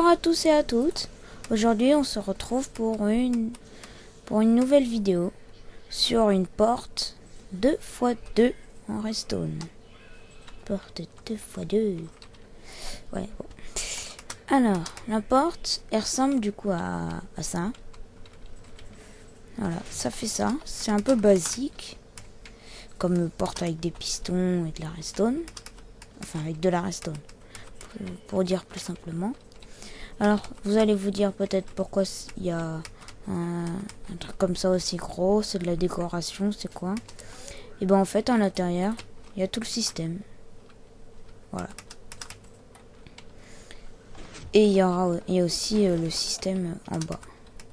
Bonjour à tous et à toutes. Aujourd'hui, on se retrouve pour une nouvelle vidéo sur une porte 2x2 en redstone. Porte 2x2. Ouais, bon. Alors, la porte, elle ressemble du coup à ça. Voilà, ça fait ça. C'est un peu basique. Comme une porte avec des pistons et de la redstone. Enfin, avec de la redstone. Pour dire plus simplement. Alors, vous allez vous dire peut-être pourquoi il y a un truc comme ça aussi gros. C'est de la décoration, c'est quoi? Et ben en fait, à l'intérieur, il y a tout le système. Voilà. Et il y a aussi le système en bas.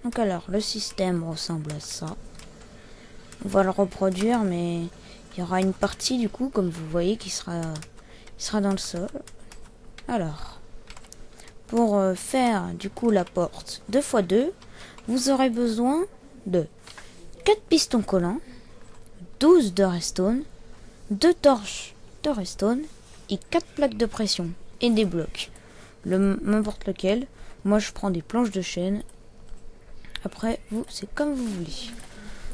Donc alors, le système ressemble à ça. On va le reproduire, mais il y aura une partie du coup, comme vous voyez, qui sera dans le sol. Alors, pour faire du coup la porte 2x2, vous aurez besoin de 4 pistons collants, 12 de redstone, 2 torches de redstone et 4 plaques de pression et des blocs. N'importe lequel. Moi je prends des planches de chêne. Après vous c'est comme vous voulez.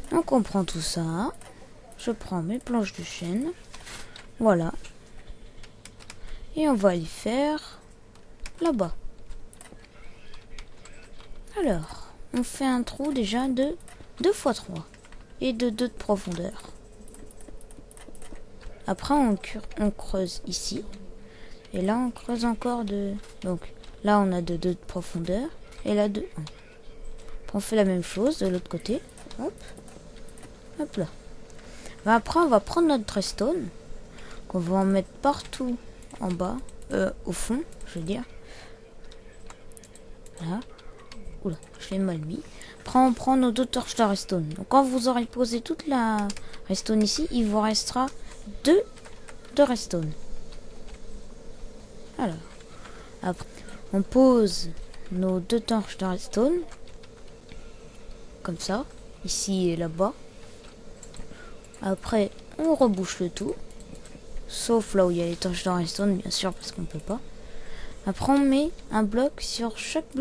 Donc on prend tout ça. Je prends mes planches de chêne. Voilà. Et on va les faire là-bas. Alors, on fait un trou déjà de 2 x 3 et de 2 de profondeur. Après on creuse ici. Et là on creuse encore de... Donc là on a de 2 de profondeur et là de 1. On fait la même chose de l'autre côté. Hop. Hop là. Ben après on va prendre notre redstone. Qu'on va en mettre partout en bas. Au fond, je veux dire. Voilà. Oula, je l'ai mal mis. Après on prend nos 2 torches de redstone. Donc quand vous aurez posé toute la redstone ici, il vous restera 2 de redstone. Alors, après, on pose nos 2 torches de redstone, comme ça, ici et là-bas. Après, on rebouche le tout, sauf là où il y a les torches de redstone, bien sûr, parce qu'on peut pas. Après, on met un bloc sur chaque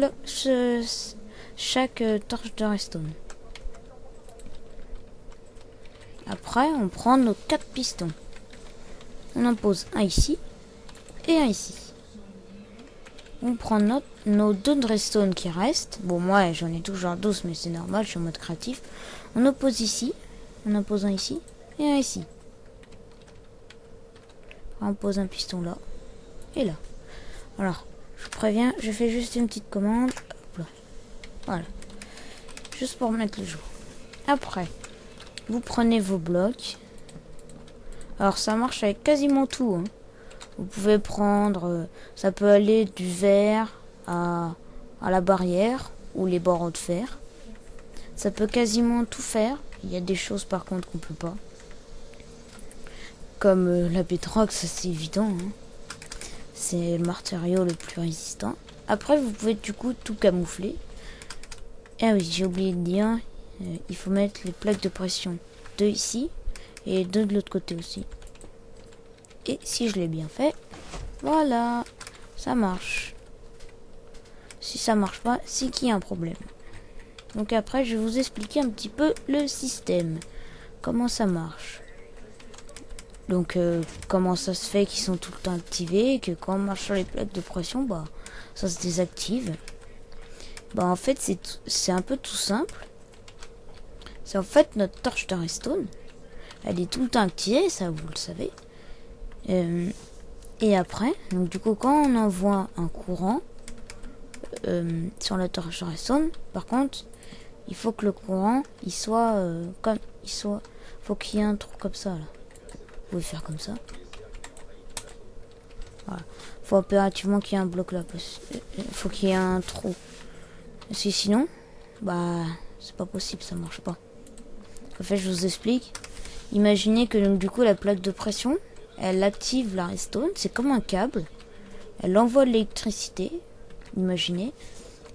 torche de redstone. Après, on prend nos 4 pistons. On en pose un ici et un ici. On prend nos 2 de redstone qui restent. Bon, moi, j'en ai toujours 12, mais c'est normal, je suis en mode créatif. On en pose ici. On en pose un ici et un ici. On pose un piston là et là. Alors, je vous préviens, je fais juste une petite commande. Hop là. Voilà. Juste pour mettre le jour. Après, vous prenez vos blocs. Alors, ça marche avec quasiment tout, hein. Vous pouvez prendre, ça peut aller du verre à la barrière ou les barreaux de fer. Ça peut quasiment tout faire. Il y a des choses par contre qu'on peut pas. Comme la pétrox, ça c'est évident, hein. C'est le matériau le plus résistant. Après vous pouvez du coup tout camoufler. Ah oui, j'ai oublié de dire, il faut mettre les plaques de pression 2 ici et 2 de l'autre côté aussi. Et si je l'ai bien fait, voilà, ça marche. Si ça marche pas, c'est qu'il y a un problème. Donc après, je vais vous expliquer un petit peu le système. Comment ça marche. Donc, comment ça se fait qu'ils sont tout le temps activés et que quand on marche sur les plaques de pression, bah, ça se désactive. Bah, en fait, c'est un peu tout simple. C'est en fait notre torche de redstone. Elle est tout le temps activée, ça vous le savez. Et après, donc du coup, quand on envoie un courant sur la torche de redstone, par contre, il faut que le courant, faut qu'il y ait un trou comme ça là. Vous pouvez faire comme ça. Voilà. Faut impérativement qu'il y ait un bloc là. Faut qu'il y ait un trou. Parce que sinon, bah, c'est pas possible, ça marche pas. En fait, je vous explique. Imaginez que donc du coup la plaque de pression, elle active la redstone, c'est comme un câble. Elle envoie de l'électricité, imaginez.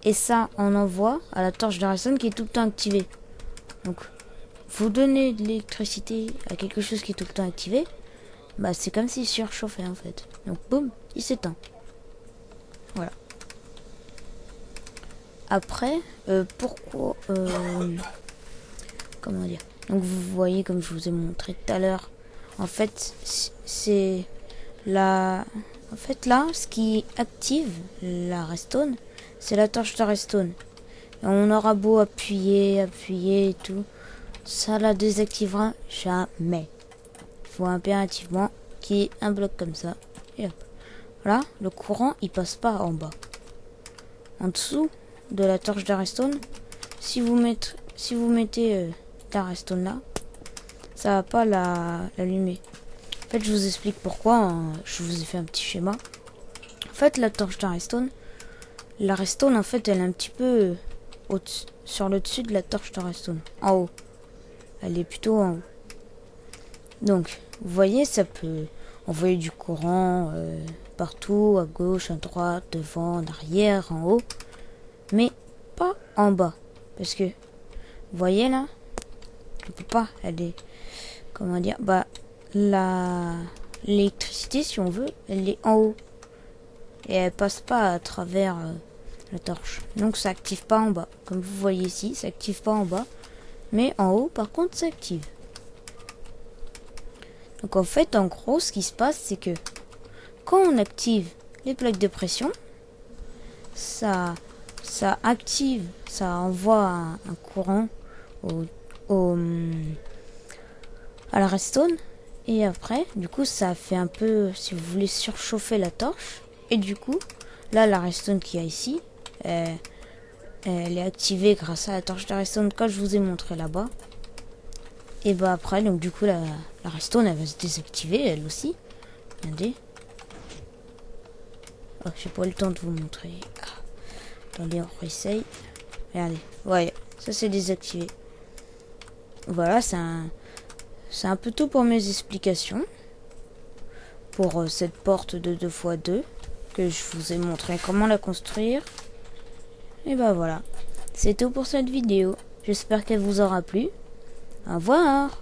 Et ça, on envoie à la torche de redstone qui est tout le temps activée. Donc, vous donnez de l'électricité à quelque chose qui est tout le temps activé, bah c'est comme s'il surchauffait en fait. Donc, boum, il s'éteint. Voilà. après, pourquoi... comment dire? Donc vous voyez, comme je vous ai montré tout à l'heure, en fait, c'est la... En fait, là, ce qui active la redstone, c'est la torche de redstone. Et on aura beau appuyer et tout, ça la désactivera jamais. Il faut impérativement qu'il y ait un bloc comme ça. Et hop. Voilà, le courant, il passe pas en bas. En dessous de la torche de redstone, si vous mettez la redstone là, ça va pas l'allumer. En fait, je vous explique pourquoi. Hein. Je vous ai fait un petit schéma. En fait, la torche de redstone, la redstone, en fait, elle est un petit peu sur le dessus de la torche de redstone. En haut. Elle est plutôt en haut. Donc, vous voyez, ça peut envoyer du courant partout, à gauche, à droite, devant, en arrière, en haut. Mais pas en bas. Parce que, vous voyez là, je peux pas, elle est, comment dire, bah, l'électricité, si on veut, elle est en haut. Et elle passe pas à travers la torche. Donc ça active pas en bas. Comme vous voyez ici, ça active pas en bas. Mais en haut, par contre, ça active. Donc en fait, en gros, ce qui se passe, c'est que quand on active les plaques de pression, ça active, ça envoie un courant à la redstone. Et après, du coup, ça fait un peu, si vous voulez, surchauffer la torche. Et du coup, là, la redstone qu'il y a ici, elle est activée grâce à la torche de redstone que je vous ai montré là-bas. Et bah après, donc du coup, la redstone, elle va se désactiver, elle aussi. Regardez. Oh, j'ai pas eu le temps de vous montrer. Ah. Attendez, on réessaye. Regardez. Ouais, ça c'est désactivé. Voilà, c'est un peu tout pour mes explications. Pour cette porte de 2x2. Que je vous ai montré comment la construire. Et bah voilà. C'est tout pour cette vidéo. J'espère qu'elle vous aura plu. Au revoir.